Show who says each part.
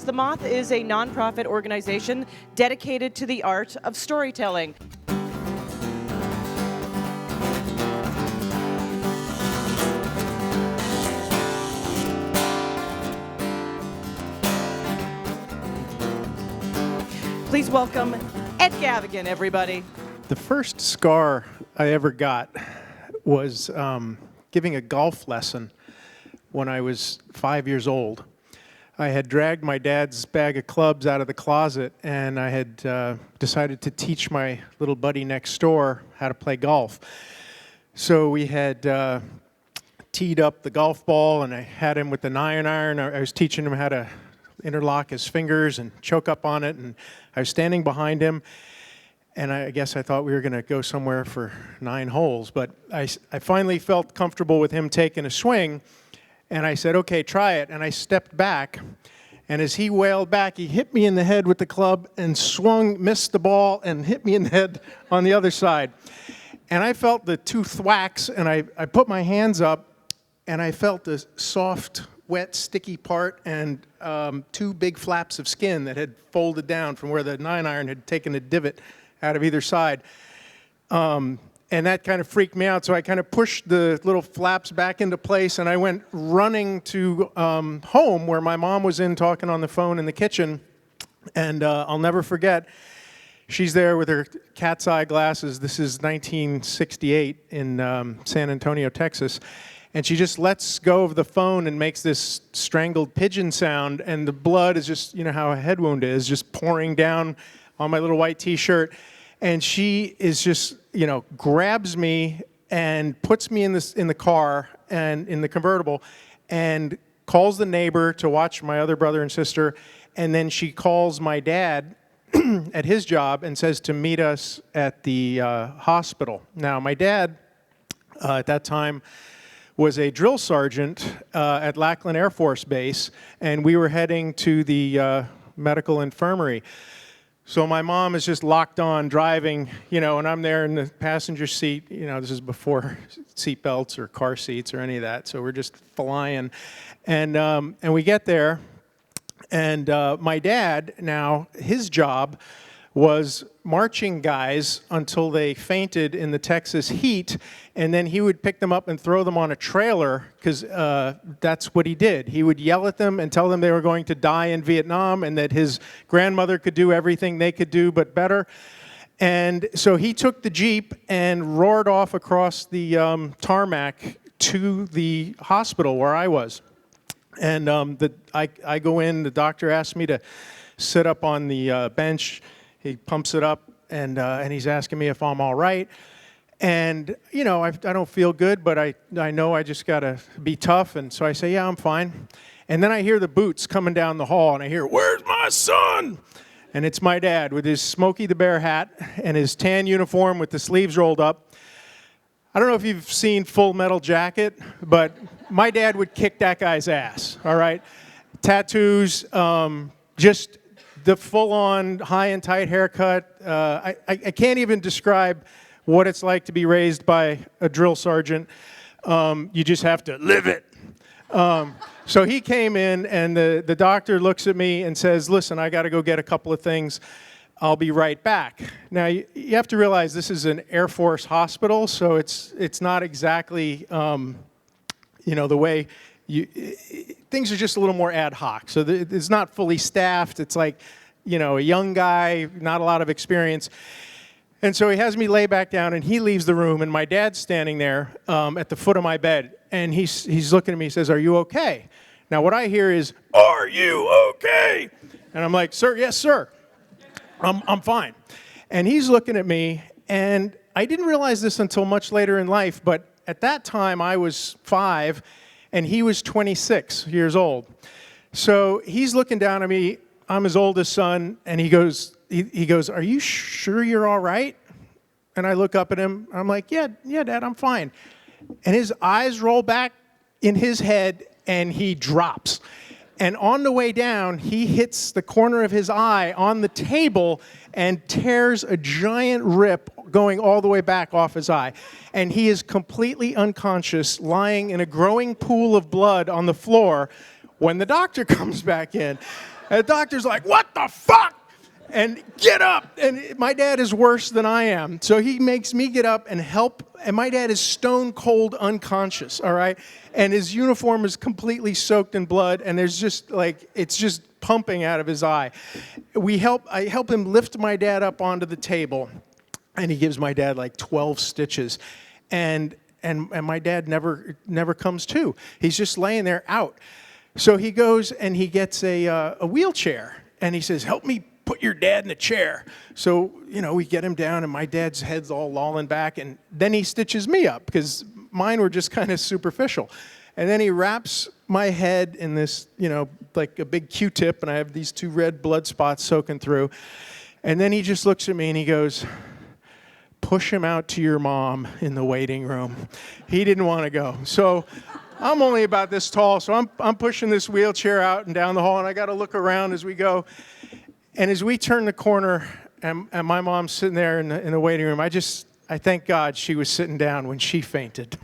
Speaker 1: The Moth is a nonprofit organization dedicated to the art of storytelling. Please welcome Ed Gavagan, everybody.
Speaker 2: The first scar I ever got was giving a golf lesson when I was 5 years old. I had dragged my dad's bag of clubs out of the closet, and I had decided to teach my little buddy next door how to play golf. So we had teed up the golf ball, and I had him with the 9-iron. I was teaching him how to interlock his fingers and choke up on it, and I was standing behind him, and I guess I thought we were going to go somewhere for 9 holes, but I finally felt comfortable with him taking a swing, and I said, okay, try it, and I stepped back, and as he wailed back, he hit me in the head with the club and swung, missed the ball, and hit me in the head on the other side. And I felt the 2 thwacks, and I put my hands up, and I felt the soft, wet, sticky part and 2 big flaps of skin that had folded down from where the 9-iron had taken a divot out of either side. And that kind of freaked me out, so I kind of pushed the little flaps back into place, and I went running to home where my mom was in talking on the phone in the kitchen, and I'll never forget, she's there with her cat's eye glasses. This is 1968 in San Antonio, Texas. And she just lets go of the phone and makes this strangled pigeon sound, and the blood is just, you know how a head wound is, just pouring down on my little white T-shirt. And she is just, you know, grabs me and puts me in the car and in the convertible, and calls the neighbor to watch my other brother and sister, and then she calls my dad at his job and says to meet us at the hospital. Now, my dad at that time was a drill sergeant at Lackland Air Force Base, and we were heading to the medical infirmary. So my mom is just locked on driving, you know, and I'm there in the passenger seat. You know, this is before seat belts or car seats or any of that, so we're just flying. And we get there, and my dad, now, his job was marching guys until they fainted in the Texas heat, and then he would pick them up and throw them on a trailer, because that's what he did. He would yell at them and tell them they were going to die in Vietnam and that his grandmother could do everything they could do but better. And so he took the Jeep and roared off across the tarmac to the hospital where I was. And I go in, the doctor asked me to sit up on the bench. He pumps it up, and he's asking me if I'm all right. And, you know, I don't feel good, but I know I just got to be tough. And so I say, yeah, I'm fine. And then I hear the boots coming down the hall, and I hear, where's my son? And it's my dad with his Smokey the Bear hat and his tan uniform with the sleeves rolled up. I don't know if you've seen Full Metal Jacket, but my dad would kick that guy's ass, all right? Tattoos, just the full-on high and tight haircut. I can't even describe what it's like to be raised by a drill sergeant. You just have to live it. So he came in, and the doctor looks at me and says, listen, I got to go get a couple of things. I'll be right back. Now, you have to realize this is an Air Force hospital, so it's not exactly, you know, the way things are just a little more ad hoc. So it's not fully staffed. It's like, you know, a young guy, not a lot of experience. And so he has me lay back down, and he leaves the room, and my dad's standing there at the foot of my bed, and he's looking at me, he says, are you okay? Now, what I hear is, are you okay? And I'm like, sir, yes, sir. I'm fine. And he's looking at me, and I didn't realize this until much later in life, but at that time I was 5, and he was 26 years old. So he's looking down at me. I'm his oldest son, and he goes, are you sure you're all right? And I look up at him. I'm like, yeah, Dad, I'm fine. And his eyes roll back in his head, and he drops. And on the way down, he hits the corner of his eye on the table and tears a giant rip going all the way back off his eye. And he is completely unconscious, lying in a growing pool of blood on the floor when the doctor comes back in. And the doctor's like, what the fuck? And get up. And my dad is worse than I am. So he makes me get up and help. And my dad is stone cold unconscious, all right? And his uniform is completely soaked in blood. And there's just like, it's just pumping out of his eye. I help him lift my dad up onto the table. And he gives my dad like 12 stitches. And my dad never comes to. He's just laying there out. So he goes and he gets a wheelchair. And he says, help me put your dad in a chair. So, we get him down and my dad's head's all lolling back. And then he stitches me up because mine were just kind of superficial. And then he wraps my head in this, like a big Q-tip. And I have these 2 red blood spots soaking through. And then he just looks at me and he goes, push him out to your mom in the waiting room. He didn't want to go. So I'm only about this tall. So I'm pushing this wheelchair out and down the hall. And I got to look around as we go. And as we turn the corner, and my mom's sitting there in the waiting room, I thank God she was sitting down when she fainted.